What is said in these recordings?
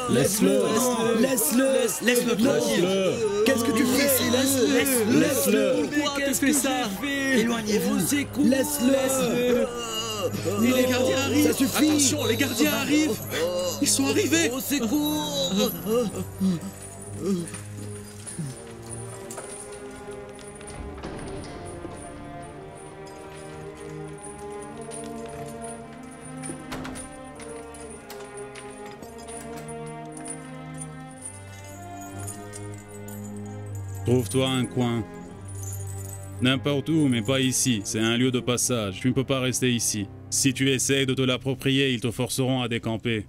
Laisse-le. Laisse-le tranquille. Qu'est-ce que tu fais? Laisse-le. Qu'est-ce que ça fait? Éloignez-vous. Laisse-le. Et les gardiens arrivent. Ça suffit. Attention, les gardiens arrivent. Ils sont arrivés. Au secours. Trouve-toi un coin. N'importe où, mais pas ici. C'est un lieu de passage. Tu ne peux pas rester ici. Si tu essayes de te l'approprier, ils te forceront à décamper.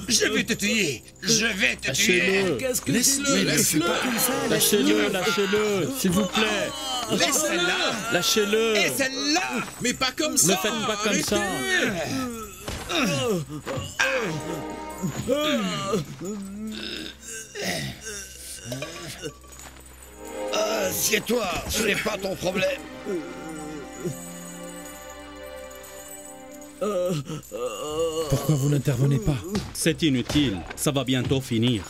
Je vais te tuer. Je vais te tuer. Lâchez-le. Qu'est-ce que Laisse-le, laisse-le. Lâchez-le, s'il vous plaît. Laisse celle-là. Lâchez-le. Et celle-là. Mais pas comme ça. Ne faites pas comme ça. Assieds-toi, ce n'est pas ton problème. Pourquoi vous n'intervenez pas? C'est inutile. Ça va bientôt finir.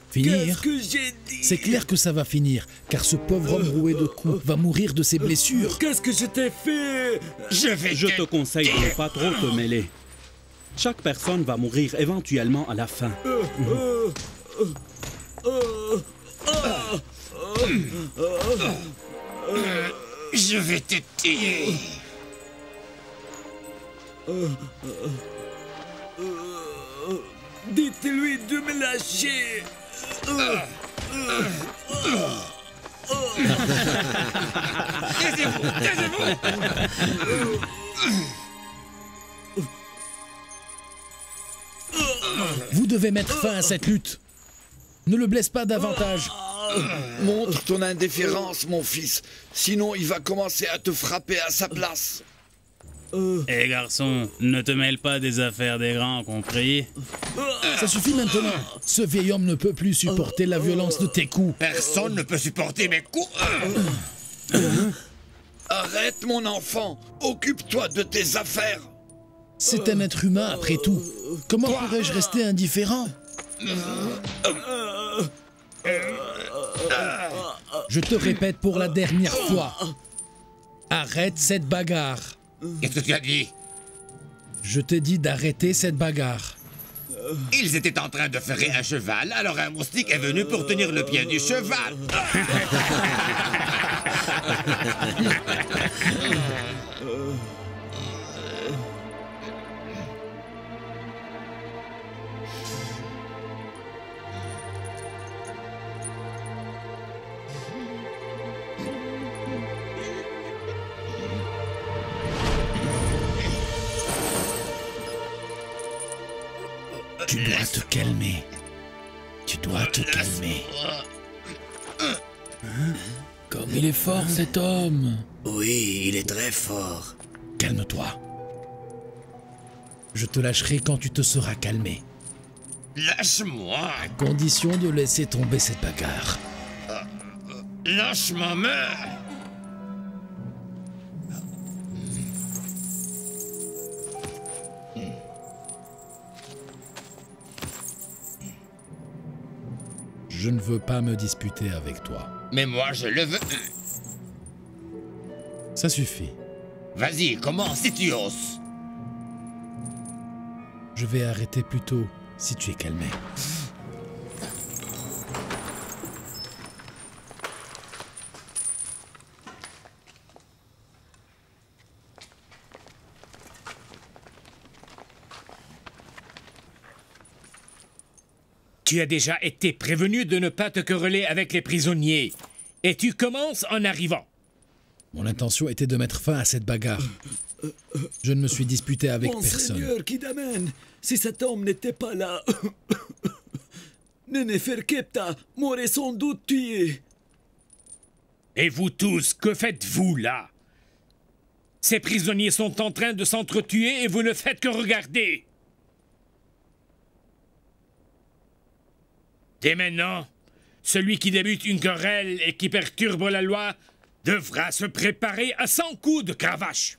Finir? Qu'est-ce que j'ai dit? C'est clair que ça va finir, car ce pauvre homme roué de coups va mourir de ses blessures. Qu'est-ce que je t'ai fait? Je te conseille de ne pas trop te mêler. Chaque personne va mourir éventuellement à la fin. Je vais te tuer. Dites-lui de me lâcher. Taisez-vous, taisez-vous. Vous devez mettre fin à cette lutte. Ne le blesse pas davantage. Montre ton indifférence, mon fils. Sinon, il va commencer à te frapper à sa place. Hé garçon, ne te mêle pas des affaires des grands, compris? Ça suffit maintenant. Ce vieil homme ne peut plus supporter la violence de tes coups. Personne ne peut supporter mes coups. Arrête, mon enfant. Occupe-toi de tes affaires. C'est un être humain après tout. Comment pourrais-je rester indifférent? Je te répète pour la dernière fois. Arrête cette bagarre. Qu'est-ce que tu as dit? Je t'ai dit d'arrêter cette bagarre. Ils étaient en train de ferrer un cheval, alors un moustique est venu pour tenir le pied du cheval. Tu dois te calmer. Tu dois te calmer. Comme il est fort cet homme. Oui, il est très fort. Calme-toi. Je te lâcherai quand tu te seras calmé. Lâche-moi. À condition de laisser tomber cette bagarre. Lâche ma main. Je ne veux pas me disputer avec toi. Mais moi, je le veux. Ça suffit. Vas-y, commence si tu oses. Je vais arrêter plus tôt si tu es calmé. Tu as déjà été prévenu de ne pas te quereller avec les prisonniers. Et tu commences en arrivant. Mon intention était de mettre fin à cette bagarre. Je ne me suis disputé avec personne. Monseigneur Kidamen, si cet homme n'était pas là, Neneferkepta m'aurait sans doute tué. Et vous tous, que faites-vous là? Ces prisonniers sont en train de s'entretuer et vous ne faites que regarder. Dès maintenant, Celui qui débute une querelle et qui perturbe la loi devra se préparer à 100 coups de cravache.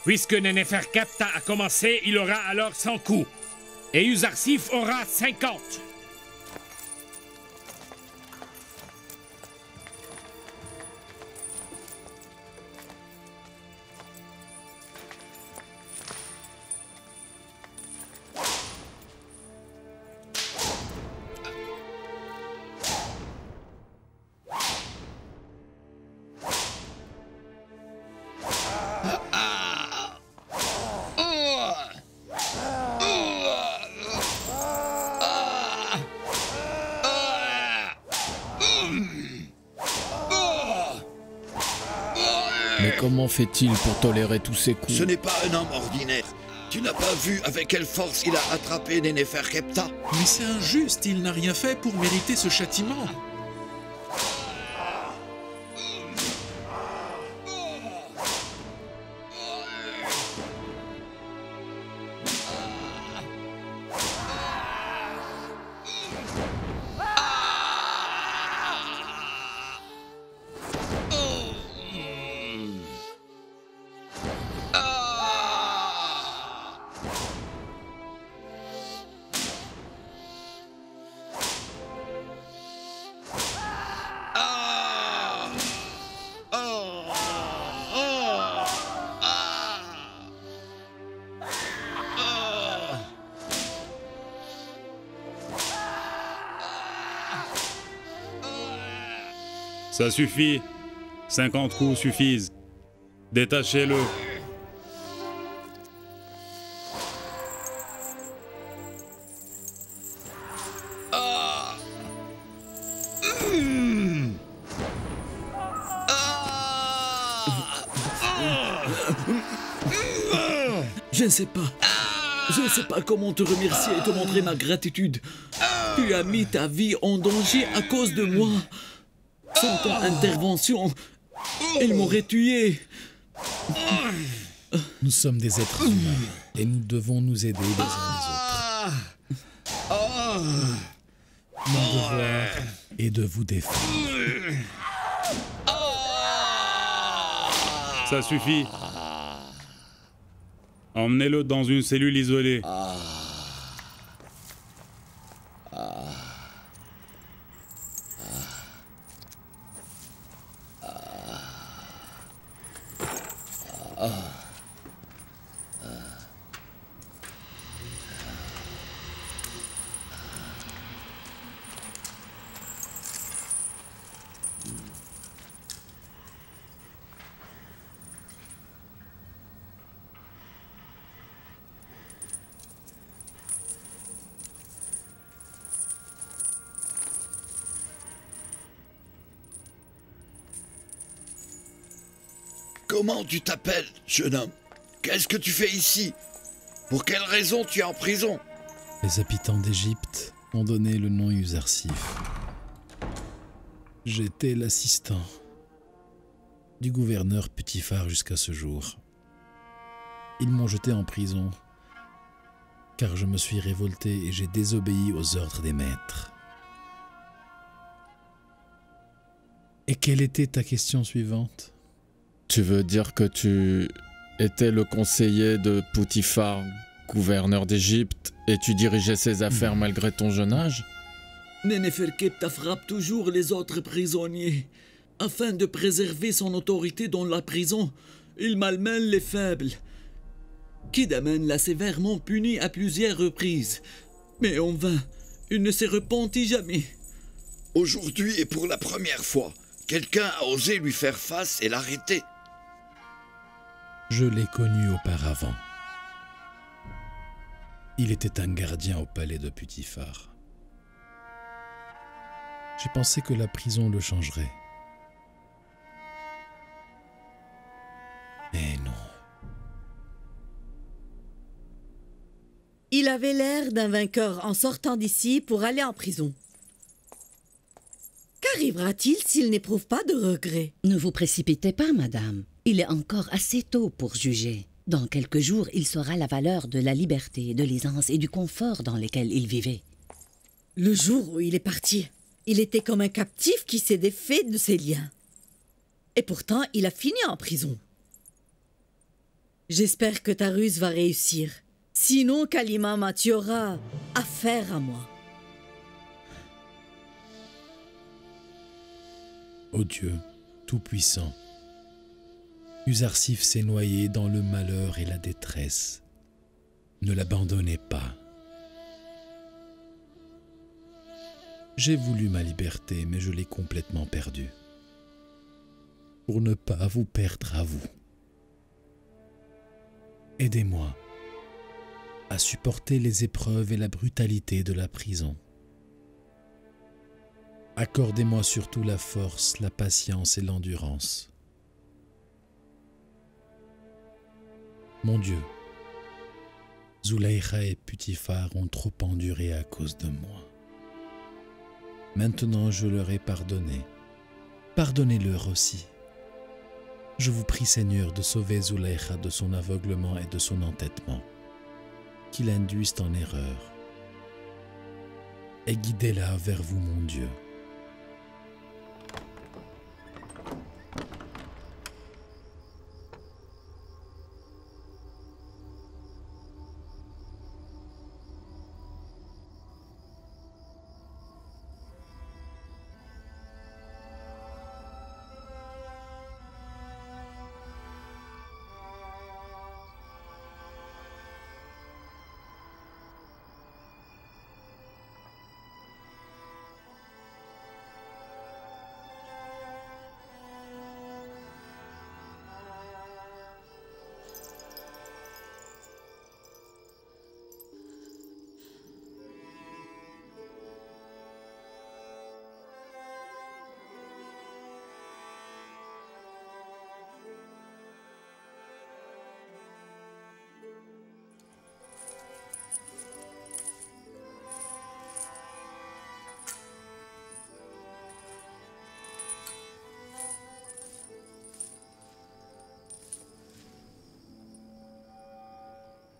Puisque Neneferkepta a commencé, il aura alors 100 coups. Et Uzarsif aura 50. Mais comment fait-il pour tolérer tous ces coups? Ce n'est pas un homme ordinaire. Tu n'as pas vu avec quelle force il a attrapé Neneferkepta? Mais c'est injuste, il n'a rien fait pour mériter ce châtiment. Ça suffit. 50 coups suffisent. Détachez-le. Je ne sais pas. Je ne sais pas comment te remercier et te montrer ma gratitude. Tu as mis ta vie en danger à cause de moi. Sans ton intervention, il m'aurait tué. Nous sommes des êtres humains et nous devons nous aider les uns les autres. Mon devoir est de vous défendre. Ça suffit. Emmenez-le dans une cellule isolée. Comment tu t'appelles, jeune homme? Qu'est-ce que tu fais ici? Pour quelle raison tu es en prison? Les habitants d'Égypte ont donné le nom Uzarsif. J'étais l'assistant du gouverneur Putiphar jusqu'à ce jour. Ils m'ont jeté en prison car je me suis révolté et j'ai désobéi aux ordres des maîtres. Et quelle était ta question suivante? Tu veux dire que tu étais le conseiller de Putiphar, gouverneur d'Égypte, et tu dirigeais ses affaires malgré ton jeune âge? Neneferkepta frappe toujours les autres prisonniers. Afin de préserver son autorité dans la prison, il malmène les faibles. Kidamen l'a sévèrement puni à plusieurs reprises. Mais en vain, il ne s'est repenti jamais. Aujourd'hui et pour la première fois, quelqu'un a osé lui faire face et l'arrêter. Je l'ai connu auparavant. Il était un gardien au palais de Putiphar. J'ai pensé que la prison le changerait. Mais non. Il avait l'air d'un vainqueur en sortant d'ici pour aller en prison. Car Qu'arrivera-t-il s'il n'éprouve pas de regret? Ne vous précipitez pas, madame. Il est encore assez tôt pour juger. Dans quelques jours, il saura la valeur de la liberté, de l'aisance et du confort dans lesquels il vivait. Le jour où il est parti, il était comme un captif qui s'est défait de ses liens. Et pourtant, il a fini en prison. J'espère que ta ruse va réussir. Sinon, Kalimama, tu auras affaire à moi. Ô Dieu, Tout-Puissant, Uzarsif s'est noyé dans le malheur et la détresse. Ne l'abandonnez pas. J'ai voulu ma liberté, mais je l'ai complètement perdue. Pour ne pas vous perdre à vous. Aidez-moi à supporter les épreuves et la brutalité de la prison. Accordez-moi surtout la force, la patience et l'endurance. Mon Dieu, Zulaïcha et Putifar ont trop enduré à cause de moi. Maintenant je leur ai pardonné. Pardonnez-leur aussi. Je vous prie, Seigneur, de sauver Zulaïcha de son aveuglement et de son entêtement, qu'il induise en erreur, et guidez-la vers vous, mon Dieu.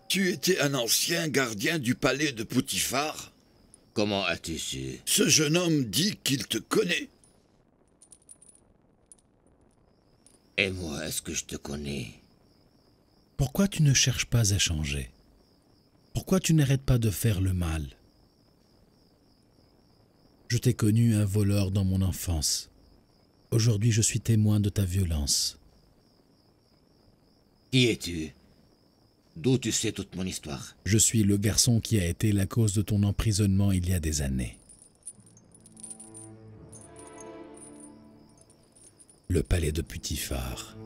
Tu étais un ancien gardien du palais de Poutifar? Comment as-tu su? Ce jeune homme dit qu'il te connaît. Et moi, est-ce que je te connais? Pourquoi tu ne cherches pas à changer? Pourquoi tu n'arrêtes pas de faire le mal? Je t'ai connu un voleur dans mon enfance. Aujourd'hui, je suis témoin de ta violence. Qui es-tu? D'où tu sais toute mon histoire? Je suis le garçon qui a été la cause de ton emprisonnement il y a des années. Le palais de Putifar,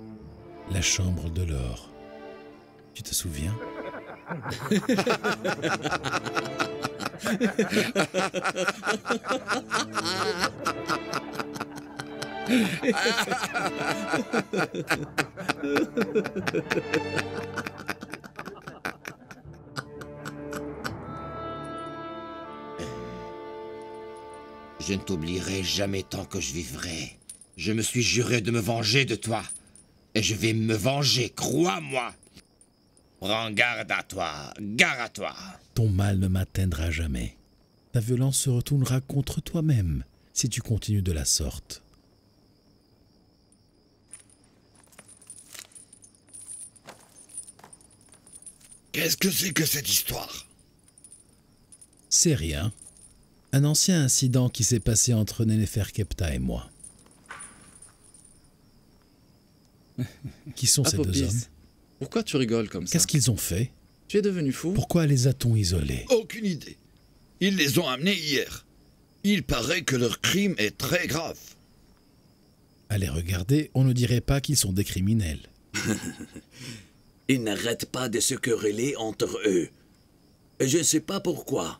la chambre de l'or. Tu te souviens? Je ne t'oublierai jamais tant que je vivrai. Je me suis juré de me venger de toi. Et je vais me venger, crois-moi. Prends garde à toi, gare à toi. Ton mal ne m'atteindra jamais. Ta violence se retournera contre toi-même si tu continues de la sorte. Qu'est-ce que c'est que cette histoire? C'est rien. Un ancien incident qui s'est passé entre Neneferkepta et moi. Qui sont ces deux hommes? Pourquoi tu rigoles comme ça? Qu'est-ce qu'ils ont fait? Tu es devenu fou? Pourquoi les a-t-on isolés? Aucune idée. Ils les ont amenés hier. Il paraît que leur crime est très grave. À les regarder, on ne dirait pas qu'ils sont des criminels. Ils n'arrêtent pas de se quereller entre eux. Et je ne sais pas pourquoi.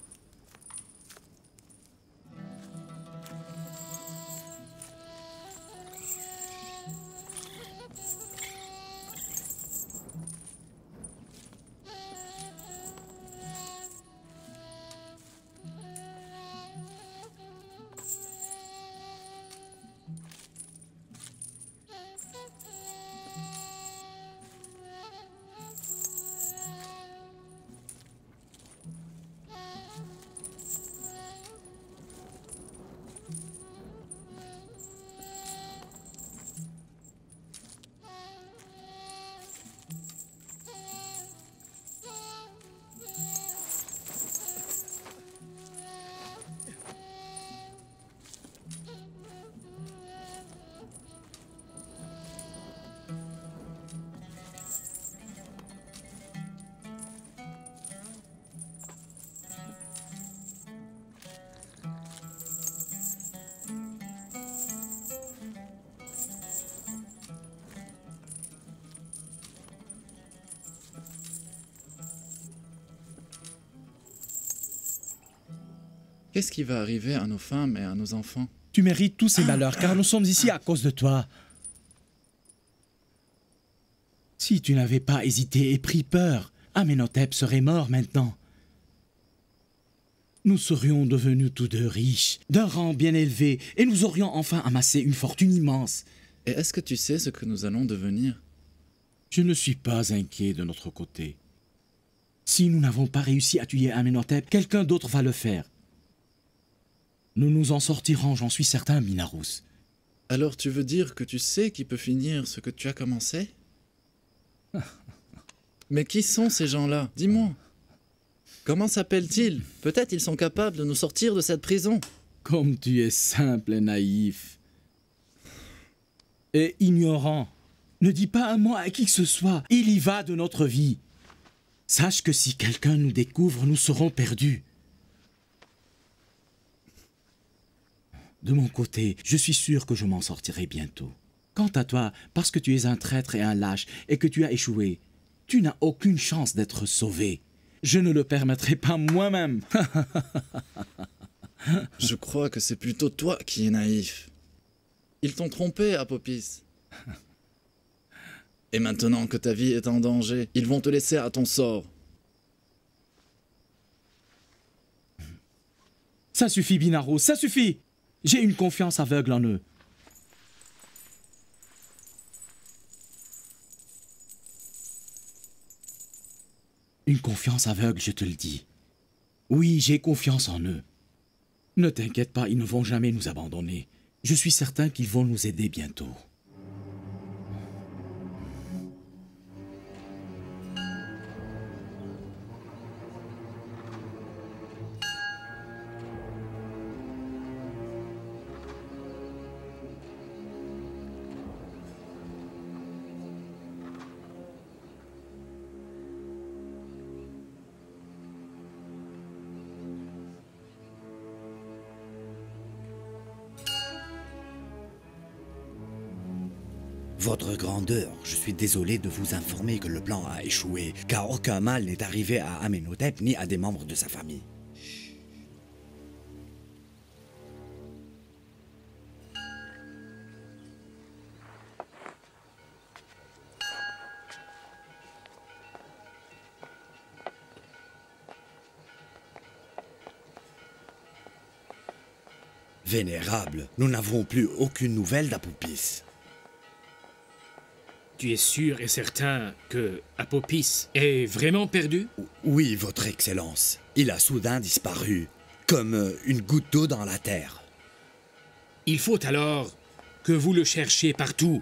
Qu'est-ce qui va arriver à nos femmes et à nos enfants? Tu mérites tous ces malheurs, car nous sommes ici à cause de toi. Si tu n'avais pas hésité et pris peur, Amenhotep serait mort maintenant. Nous serions devenus tous deux riches, d'un rang bien élevé, et nous aurions enfin amassé une fortune immense. Et est-ce que tu sais ce que nous allons devenir? Je ne suis pas inquiet de notre côté. Si nous n'avons pas réussi à tuer Amenhotep, quelqu'un d'autre va le faire. Nous nous en sortirons, j'en suis certain, Binarous. Alors tu veux dire que tu sais qui peut finir ce que tu as commencé? Mais qui sont ces gens-là? Dis-moi. Comment s'appellent-ils? Peut-être ils sont capables de nous sortir de cette prison. Comme tu es simple et naïf. Et ignorant. Ne dis pas un mot à qui que ce soit. Il y va de notre vie. Sache que si quelqu'un nous découvre, nous serons perdus. De mon côté, je suis sûr que je m'en sortirai bientôt. Quant à toi, parce que tu es un traître et un lâche, et que tu as échoué, tu n'as aucune chance d'être sauvé. Je ne le permettrai pas moi-même. Je crois que c'est plutôt toi qui es naïf. Ils t'ont trompé, Apopis. Et maintenant que ta vie est en danger, ils vont te laisser à ton sort. Ça suffit, Binarous, ça suffit. J'ai une confiance aveugle en eux. Une confiance aveugle, je te le dis. Oui, j'ai confiance en eux. Ne t'inquiète pas, ils ne vont jamais nous abandonner. Je suis certain qu'ils vont nous aider bientôt. Votre grandeur, je suis désolé de vous informer que le plan a échoué, car aucun mal n'est arrivé à Amenhotep ni à des membres de sa famille. Vénérable, nous n'avons plus aucune nouvelle d'Apopis. Tu es sûr et certain que Apopis est vraiment perdu? Oui, votre Excellence. Il a soudain disparu, comme une goutte d'eau dans la terre. Il faut alors que vous le cherchiez partout.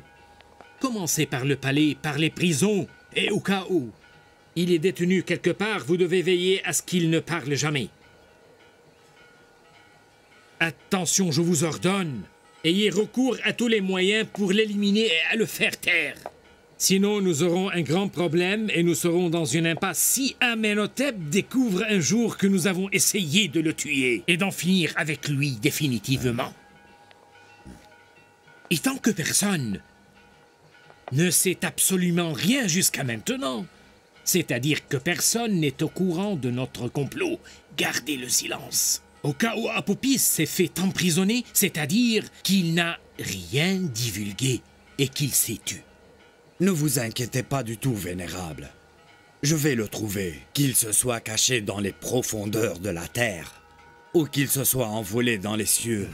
Commencez par le palais, par les prisons, et au cas où il est détenu quelque part, vous devez veiller à ce qu'il ne parle jamais. Attention, je vous ordonne, ayez recours à tous les moyens pour l'éliminer et à le faire taire. Sinon, nous aurons un grand problème et nous serons dans une impasse si Amenhotep découvre un jour que nous avons essayé de le tuer et d'en finir avec lui définitivement. Et tant que personne ne sait absolument rien jusqu'à maintenant, c'est-à-dire que personne n'est au courant de notre complot, gardez le silence. Au cas où Apopis s'est fait emprisonner, c'est-à-dire qu'il n'a rien divulgué et qu'il s'est tu. Ne vous inquiétez pas du tout, Vénérable. Je vais le trouver, qu'il se soit caché dans les profondeurs de la terre, ou qu'il se soit envolé dans les cieux.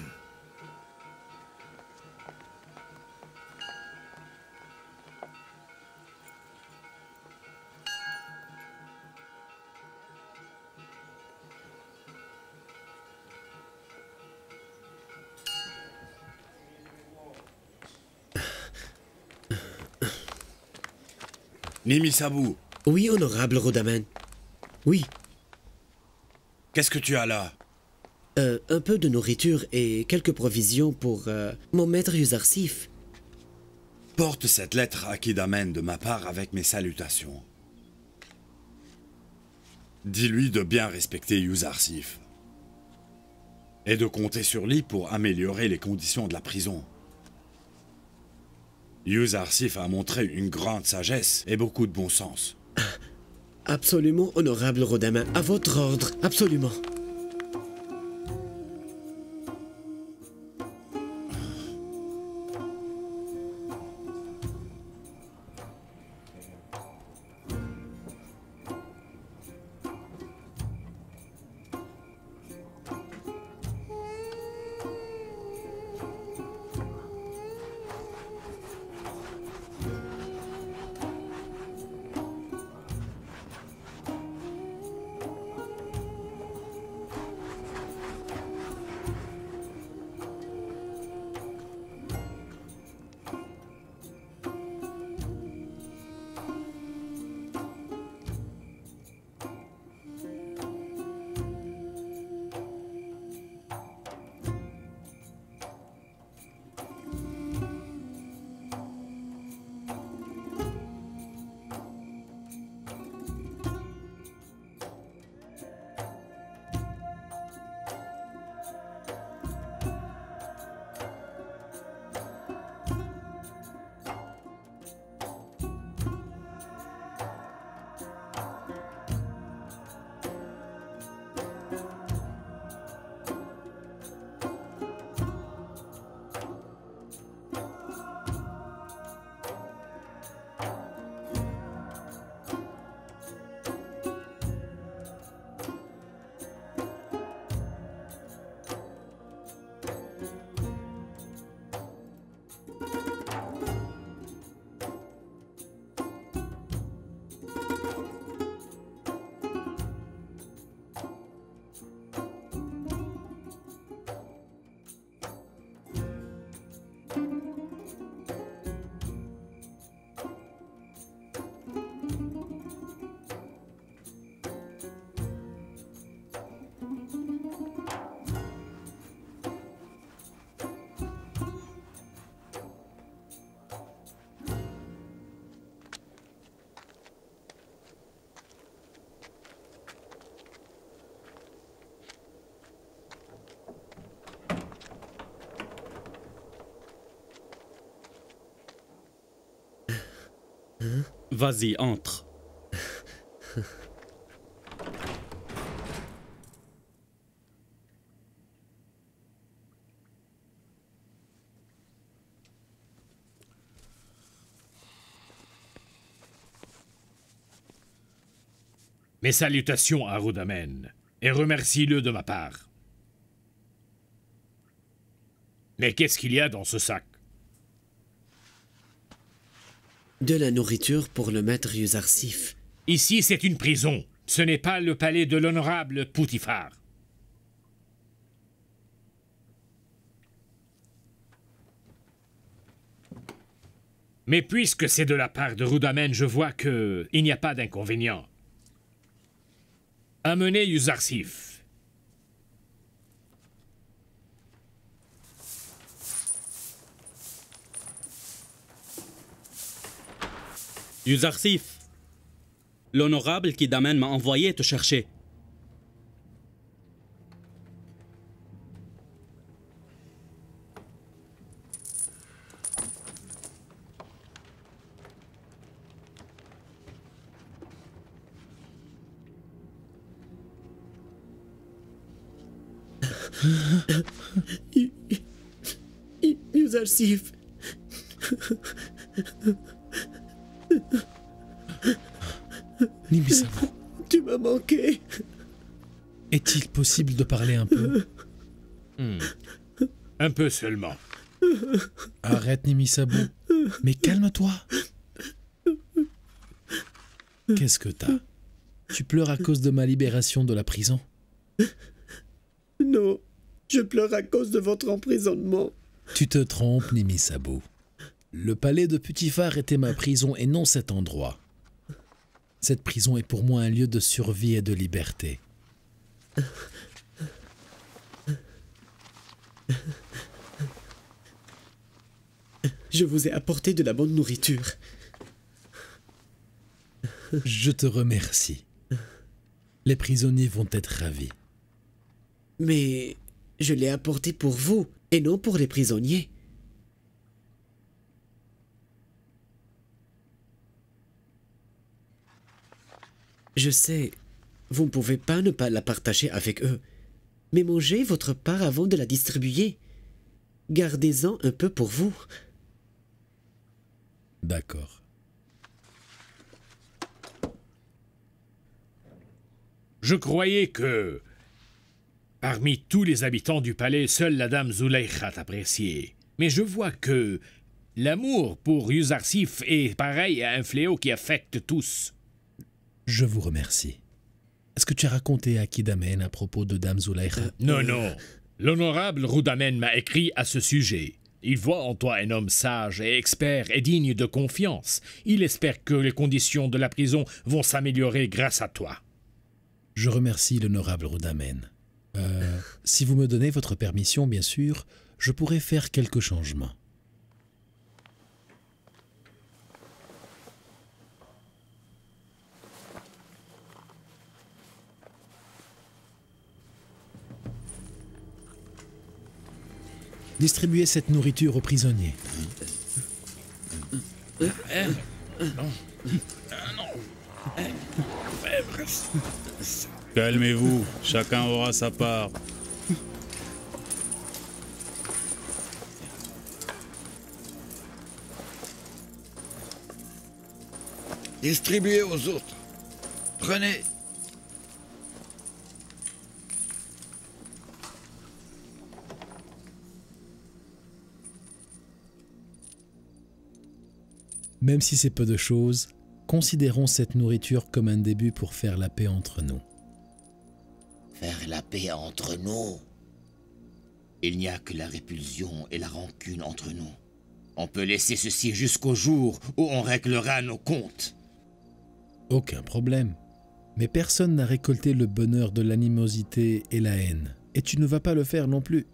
Nimisabu. Oui, honorable Rodamen. Oui. Qu'est-ce que tu as là? Un peu de nourriture et quelques provisions pour mon maître Yuzarsif. Porte cette lettre à Kidamen de ma part avec mes salutations. Dis-lui de bien respecter Yuzarsif. Et de compter sur lui pour améliorer les conditions de la prison. Yuzarsif a montré une grande sagesse et beaucoup de bon sens. Absolument, honorable Rodamen. À votre ordre, absolument. Vas-y, entre. Mes salutations à Rudamen, et remercie-le de ma part. Mais qu'est-ce qu'il y a dans ce sac? De la nourriture pour le maître Yuzarsif. Ici, c'est une prison. Ce n'est pas le palais de l'honorable Poutifar. Mais puisque c'est de la part de Rudamen, je vois que il n'y a pas d'inconvénient. Amenez Yuzarsif. Yuzarsif, l'honorable Kidamen m'a envoyé te chercher. Yuzarsif. Nimisabu, Tu m'as manqué. est-il possible de parler un peu? Un peu seulement. Arrête, Nimisabu. Mais calme-toi. Qu'est-ce que t'as? Tu pleures à cause de ma libération de la prison? Non, je pleure à cause de votre emprisonnement. Tu te trompes, Nimisabu. Le palais de Putifar était ma prison et non cet endroit. Cette prison est pour moi un lieu de survie et de liberté. Je vous ai apporté de la bonne nourriture. Je te remercie. Les prisonniers vont être ravis. Mais je l'ai apporté pour vous et non pour les prisonniers. Je sais, vous ne pouvez pas ne pas la partager avec eux, mais mangez votre part avant de la distribuer. Gardez-en un peu pour vous. D'accord. Je croyais que, parmi tous les habitants du palais, seule la dame Zulaykha t'appréciait. Mais je vois que l'amour pour Yuzarsif est pareil à un fléau qui affecte tous. Je vous remercie. Est-ce que tu as raconté à Kidamen à propos de Dame Zulaykha? Non, non. L'honorable Rudamen m'a écrit à ce sujet. Il voit en toi un homme sage et expert et digne de confiance. Il espère que les conditions de la prison vont s'améliorer grâce à toi. Je remercie l'honorable Rudamen. Si vous me donnez votre permission, bien sûr, je pourrais faire quelques changements. Distribuez cette nourriture aux prisonniers. Calmez-vous, chacun aura sa part. Distribuez aux autres. Prenez. Même si c'est peu de choses, considérons cette nourriture comme un début pour faire la paix entre nous. Faire la paix entre nous? Il n'y a que la répulsion et la rancune entre nous. On peut laisser ceci jusqu'au jour où on réglera nos comptes. Aucun problème. Mais personne n'a récolté le bonheur de l'animosité et la haine. Et tu ne vas pas le faire non plus.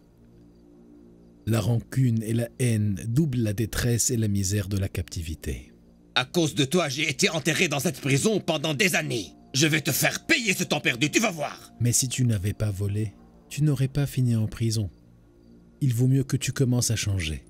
La rancune et la haine doublent la détresse et la misère de la captivité. À cause de toi, j'ai été enterré dans cette prison pendant des années. Je vais te faire payer ce temps perdu, tu vas voir. Mais si tu n'avais pas volé, tu n'aurais pas fini en prison. Il vaut mieux que tu commences à changer.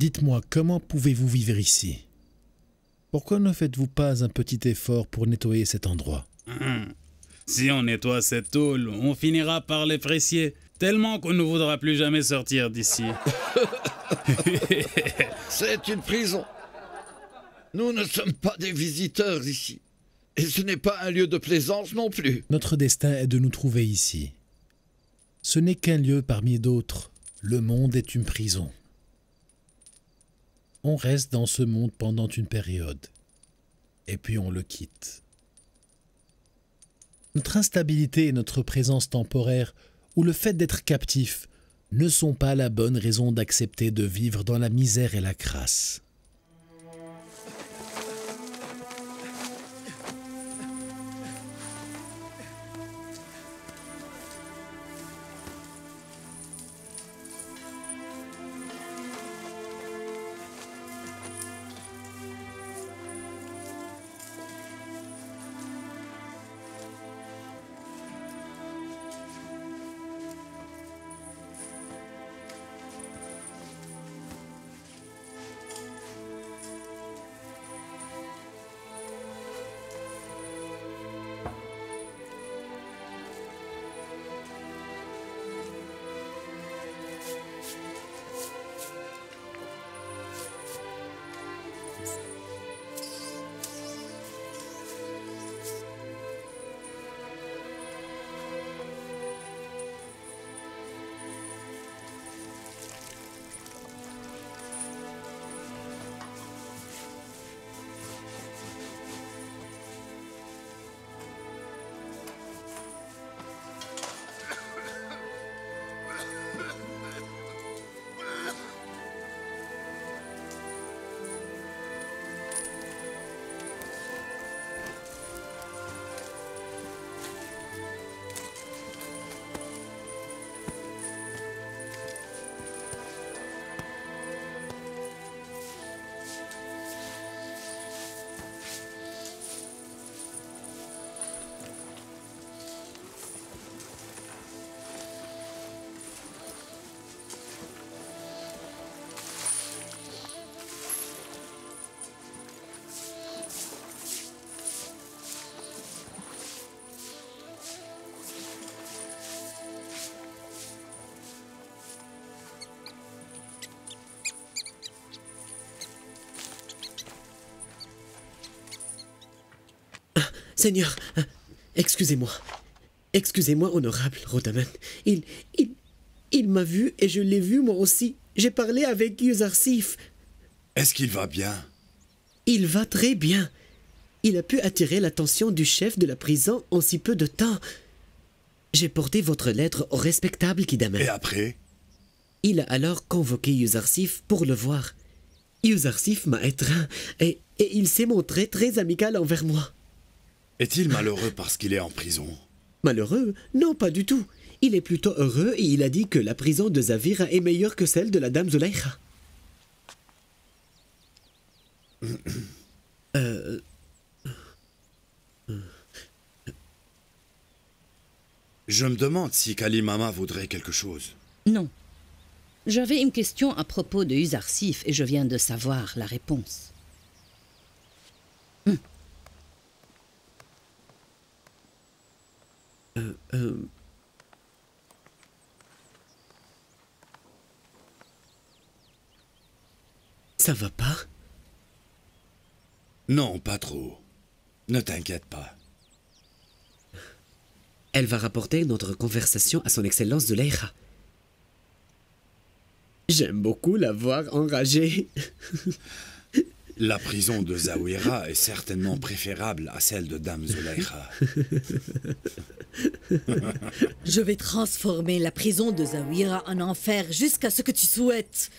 Dites-moi, comment pouvez-vous vivre ici? Pourquoi ne faites-vous pas un petit effort pour nettoyer cet endroit? Si on nettoie cette tôle, on finira par l'apprécier, tellement qu'on ne voudra plus jamais sortir d'ici. C'est une prison. Nous ne sommes pas des visiteurs ici. Et ce n'est pas un lieu de plaisance non plus. Notre destin est de nous trouver ici. Ce n'est qu'un lieu parmi d'autres. Le monde est une prison. On reste dans ce monde pendant une période. Et puis on le quitte. Notre instabilité et notre présence temporaire, ou le fait d'être captif, ne sont pas la bonne raison d'accepter de vivre dans la misère et la crasse. Seigneur, excusez-moi. Excusez-moi, honorable Rodaman. Il m'a vu et je l'ai vu moi aussi. J'ai parlé avec Yuzarsif. Est-ce qu'il va bien? Il va très bien. Il a pu attirer l'attention du chef de la prison en si peu de temps. J'ai porté votre lettre au respectable Kidaman. Et après? Il a alors convoqué Yuzarsif pour le voir. Yuzarsif m'a étreint et il s'est montré très amical envers moi. Est-il malheureux parce qu'il est en prison? Malheureux? Non, pas du tout. Il est plutôt heureux et il a dit que la prison de Zavira est meilleure que celle de la dame Zulaykha. Je me demande si Kalimama voudrait quelque chose. Non. J'avais une question à propos de Yuzarsif et je viens de savoir la réponse. Ça va pas? Non, pas trop. Ne t'inquiète pas. Elle va rapporter notre conversation à son excellence Zulaykha. J'aime beaucoup la voir enragée. La prison de Zawira est certainement préférable à celle de Dame Zulaykha. Je vais transformer la prison de Zawira en enfer jusqu'à ce que tu souhaites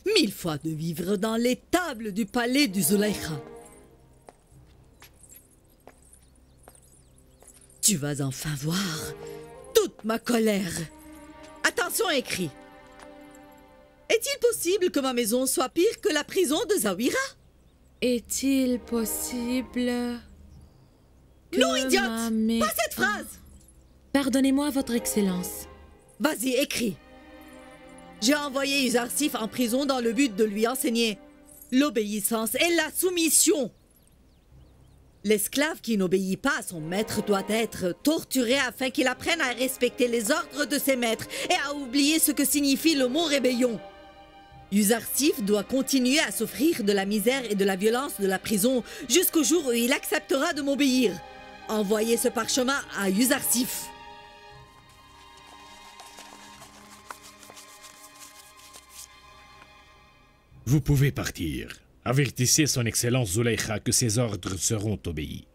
1000 fois de vivre dans les tables du palais du Zulaykha. Tu vas enfin voir toute ma colère. Attention, écrit. Est-il possible que ma maison soit pire que la prison de Zawira? Est-il possible que Non, idiote! Pas cette phrase! Pardonnez-moi, Votre Excellence. Vas-y, écris. J'ai envoyé Uzarsif en prison dans le but de lui enseigner l'obéissance et la soumission. L'esclave qui n'obéit pas à son maître doit être torturé afin qu'il apprenne à respecter les ordres de ses maîtres et à oublier ce que signifie le mot rébellion. Uzarsif doit continuer à souffrir de la misère et de la violence de la prison jusqu'au jour où il acceptera de m'obéir. Envoyez ce parchemin à Uzarsif. Vous pouvez partir. Avertissez son Excellence Zuleika que ses ordres seront obéis.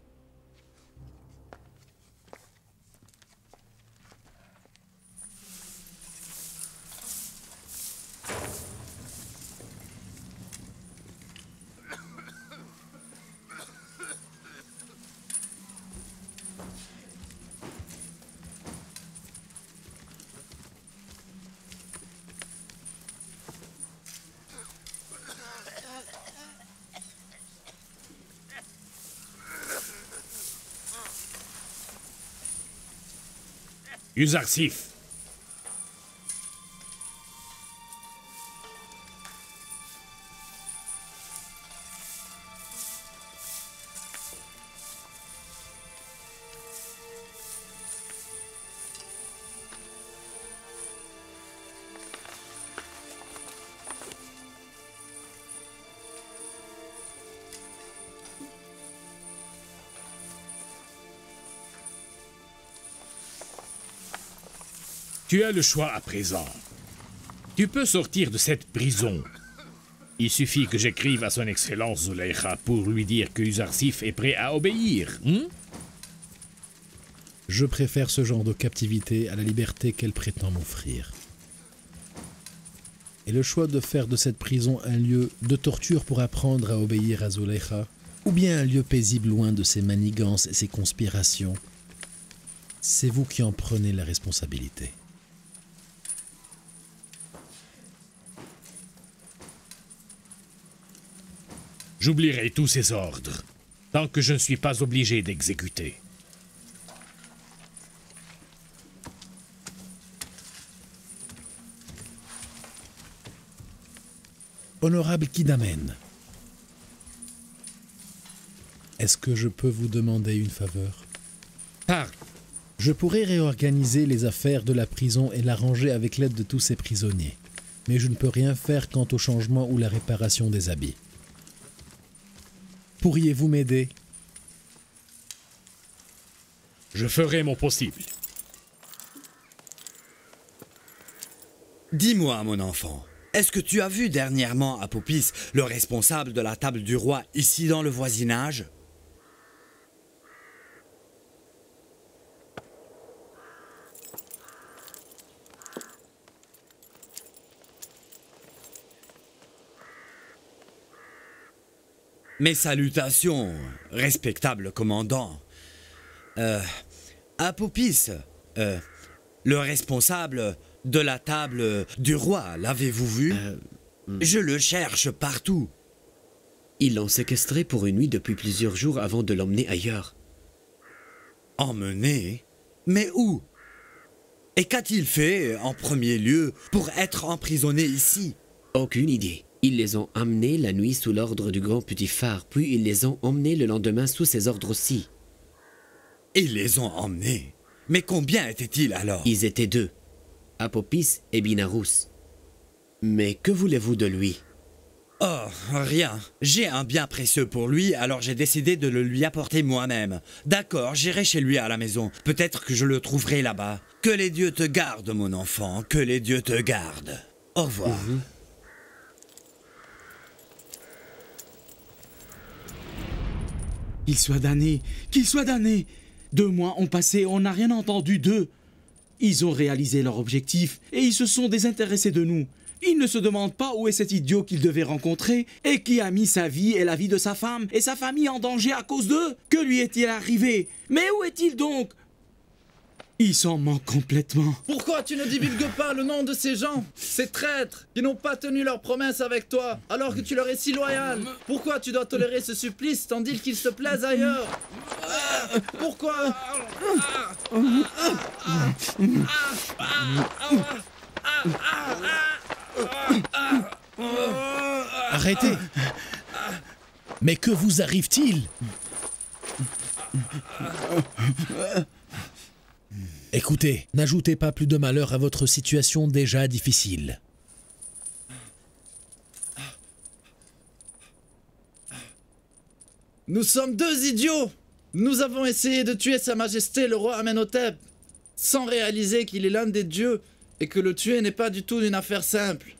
Uzarsif. Tu as le choix à présent. Tu peux sortir de cette prison. Il suffit que j'écrive à son Excellence Zuleika pour lui dire que Uzarsif est prêt à obéir. Je préfère ce genre de captivité à la liberté qu'elle prétend m'offrir. Et le choix de faire de cette prison un lieu de torture pour apprendre à obéir à Zuleika, ou bien un lieu paisible loin de ses manigances et ses conspirations, c'est vous qui en prenez la responsabilité. J'oublierai tous ces ordres, tant que je ne suis pas obligé d'exécuter. Honorable Kidamen, est-ce que je peux vous demander une faveur? Parle. Je pourrais réorganiser les affaires de la prison et l'arranger avec l'aide de tous ces prisonniers, mais je ne peux rien faire quant au changement ou la réparation des habits. Pourriez-vous m'aider? Je ferai mon possible. Dis-moi, mon enfant, est-ce que tu as vu dernièrement Apopis, le responsable de la table du roi, ici dans le voisinage? Mes salutations, respectable commandant. Apopis, le responsable de la table du roi, l'avez-vous vu? Je le cherche partout. Ils l'ont séquestré pour une nuit depuis plusieurs jours avant de l'emmener ailleurs. Emmené? Mais où? Et qu'a-t-il fait, en premier lieu, pour être emprisonné ici? Aucune idée. Ils les ont amenés la nuit sous l'ordre du grand Putifar, puis ils les ont emmenés le lendemain sous ses ordres aussi. Ils les ont emmenés? Mais combien étaient-ils alors? Ils étaient deux, Apopis et Binarous. Mais que voulez-vous de lui? Oh, rien. J'ai un bien précieux pour lui, alors j'ai décidé de le lui apporter moi-même. D'accord, j'irai chez lui à la maison. Peut-être que je le trouverai là-bas. Que les dieux te gardent, mon enfant, que les dieux te gardent. Au revoir. Qu'il soit damné, qu'il soit damné. 2 mois ont passé, on n'a rien entendu d'eux. Ils ont réalisé leur objectif et ils se sont désintéressés de nous. Ils ne se demandent pas où est cet idiot qu'ils devaient rencontrer et qui a mis sa vie et la vie de sa femme et sa famille en danger à cause d'eux. Que lui est-il arrivé? Mais où est-il donc? Il s'en manque complètement. Pourquoi tu ne divulgues pas le nom de ces gens, ces traîtres, qui n'ont pas tenu leur promesse avec toi, alors que tu leur es si loyal? Pourquoi tu dois tolérer ce supplice tandis qu'ils se plaisent ailleurs? Pourquoi? Arrêtez! Mais que vous arrive-t-il? Écoutez, n'ajoutez pas plus de malheur à votre situation déjà difficile. Nous sommes deux idiots! Nous avons essayé de tuer Sa Majesté le roi Amenhotep, sans réaliser qu'il est l'un des dieux et que le tuer n'est pas du tout une affaire simple.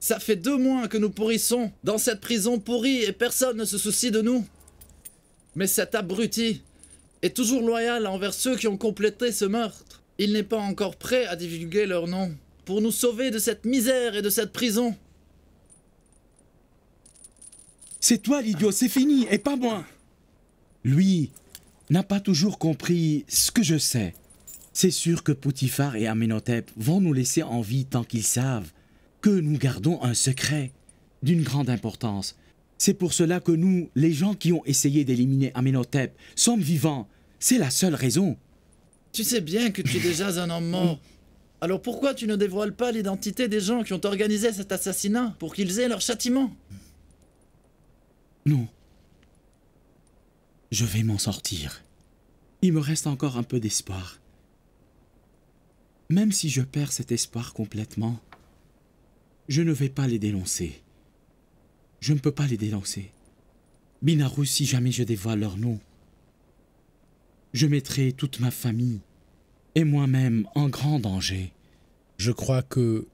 Ça fait 2 mois que nous pourrissons dans cette prison pourrie et personne ne se soucie de nous. Mais cet abruti est toujours loyal envers ceux qui ont complété ce meurtre. Il n'est pas encore prêt à divulguer leur nom pour nous sauver de cette misère et de cette prison. C'est toi l'idiot, c'est fini, et pas moi. Lui n'a pas toujours compris ce que je sais. C'est sûr que Potiphar et Amenhotep vont nous laisser en vie tant qu'ils savent que nous gardons un secret d'une grande importance. C'est pour cela que nous, les gens qui ont essayé d'éliminer Amenhotep, sommes vivants. C'est la seule raison. Tu sais bien que tu es déjà un homme mort. Alors pourquoi tu ne dévoiles pas l'identité des gens qui ont organisé cet assassinat pour qu'ils aient leur châtiment? Non. Je vais m'en sortir. Il me reste encore un peu d'espoir. Même si je perds cet espoir complètement, je ne vais pas les dénoncer. Je ne peux pas les dénoncer. Binarus, si jamais je dévoile leur nom, je mettrai toute ma famille et moi-même en grand danger. Je crois que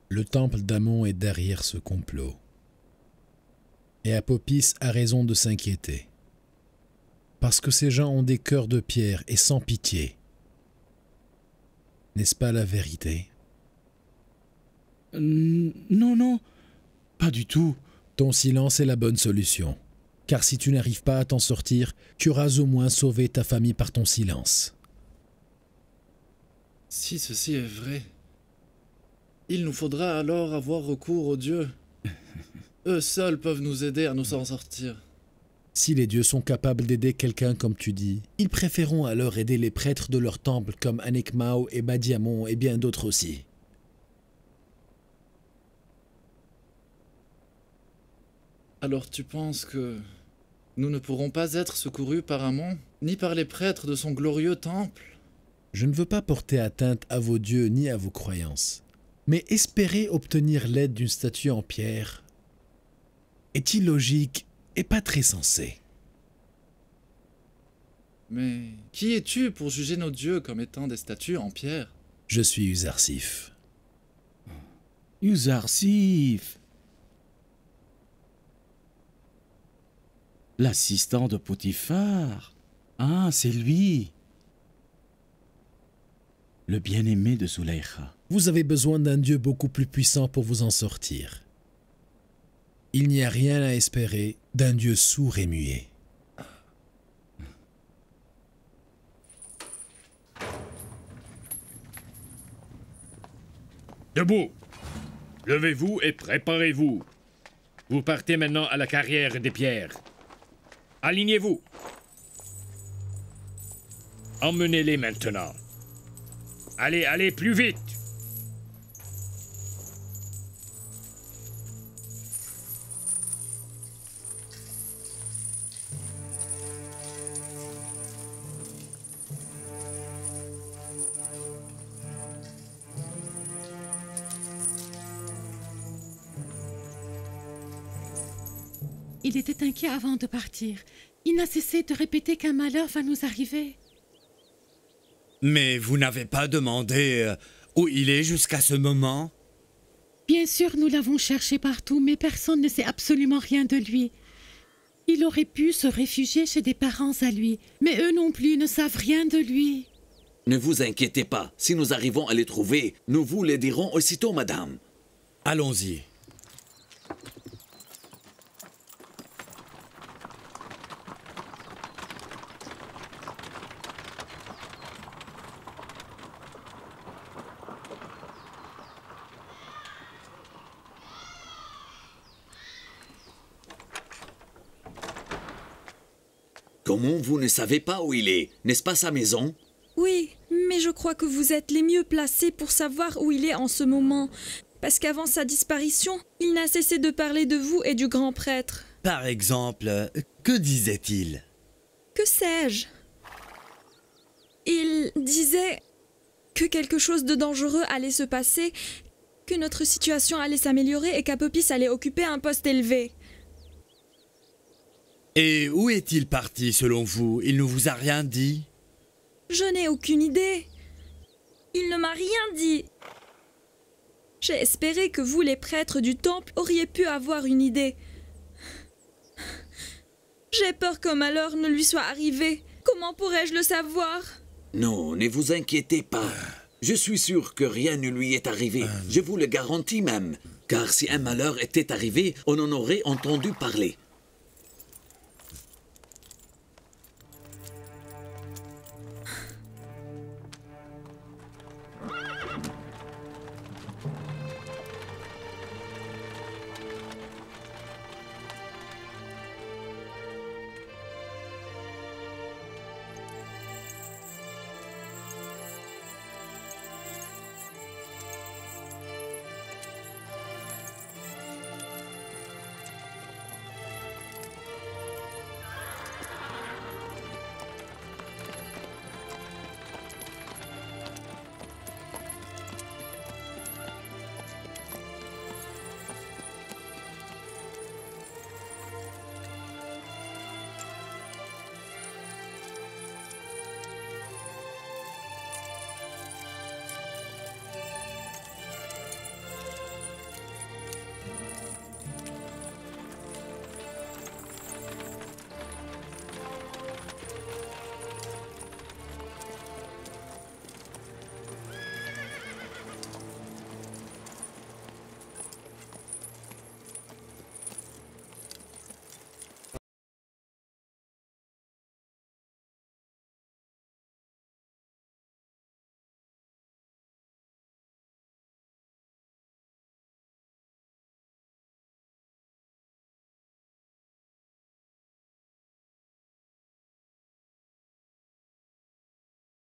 le temple d'Amon est derrière ce complot. Et Apopis a raison de s'inquiéter. Parce que ces gens ont des cœurs de pierre et sans pitié. N'est-ce pas la vérité? Non, non, pas du tout. Ton silence est la bonne solution. Car si tu n'arrives pas à t'en sortir, tu auras au moins sauvé ta famille par ton silence. Si ceci est vrai, il nous faudra alors avoir recours aux dieux. Eux seuls peuvent nous aider à nous en sortir. Si les dieux sont capables d'aider quelqu'un comme tu dis, ils préféreront alors aider les prêtres de leur temple comme Anekmao et Badiamon et bien d'autres aussi. Alors tu penses que nous ne pourrons pas être secourus par Amon, ni par les prêtres de son glorieux temple? Je ne veux pas porter atteinte à vos dieux ni à vos croyances, mais espérer obtenir l'aide d'une statue en pierre est illogique et pas très sensé. Mais qui es-tu pour juger nos dieux comme étant des statues en pierre? Je suis Uzarsif. Uzarsif, l'assistant de Potiphar. Ah, c'est lui. Le bien-aimé de Zuleika. Vous avez besoin d'un dieu beaucoup plus puissant pour vous en sortir. Il n'y a rien à espérer d'un dieu sourd et muet. Debout! Levez-vous et préparez-vous. Vous partez maintenant à la carrière des pierres. Alignez-vous. Emmenez-les maintenant. Allez, allez, plus vite! Il était inquiet avant de partir. Il n'a cessé de répéter qu'un malheur va nous arriver. Mais vous n'avez pas demandé où il est jusqu'à ce moment? Bien sûr, nous l'avons cherché partout, mais personne ne sait absolument rien de lui. Il aurait pu se réfugier chez des parents à lui, mais eux non plus ne savent rien de lui. Ne vous inquiétez pas. Si nous arrivons à les trouver, nous vous les dirons aussitôt, madame. Allons-y. Comment vous ne savez pas où il est? N'est-ce pas sa maison? Oui, mais Mais je crois que vous êtes les mieux placés pour savoir où il est en ce moment. Parce qu'avant sa disparition, il n'a cessé de parler de vous et du grand prêtre. Par exemple, que disait-il? Que sais-je? Il disait que quelque chose de dangereux allait se passer, que notre situation allait s'améliorer et qu'Apopis allait occuper un poste élevé. Et où est-il parti selon vous? Il ne vous a rien dit? Je n'ai aucune idée. Il ne m'a rien dit. J'ai espéré que vous, les prêtres du temple, auriez pu avoir une idée. J'ai peur qu'un malheur ne lui soit arrivé. Comment pourrais-je le savoir? Non, ne vous inquiétez pas. Je suis sûr que rien ne lui est arrivé. Je vous le garantis même. Car si un malheur était arrivé, on en aurait entendu parler.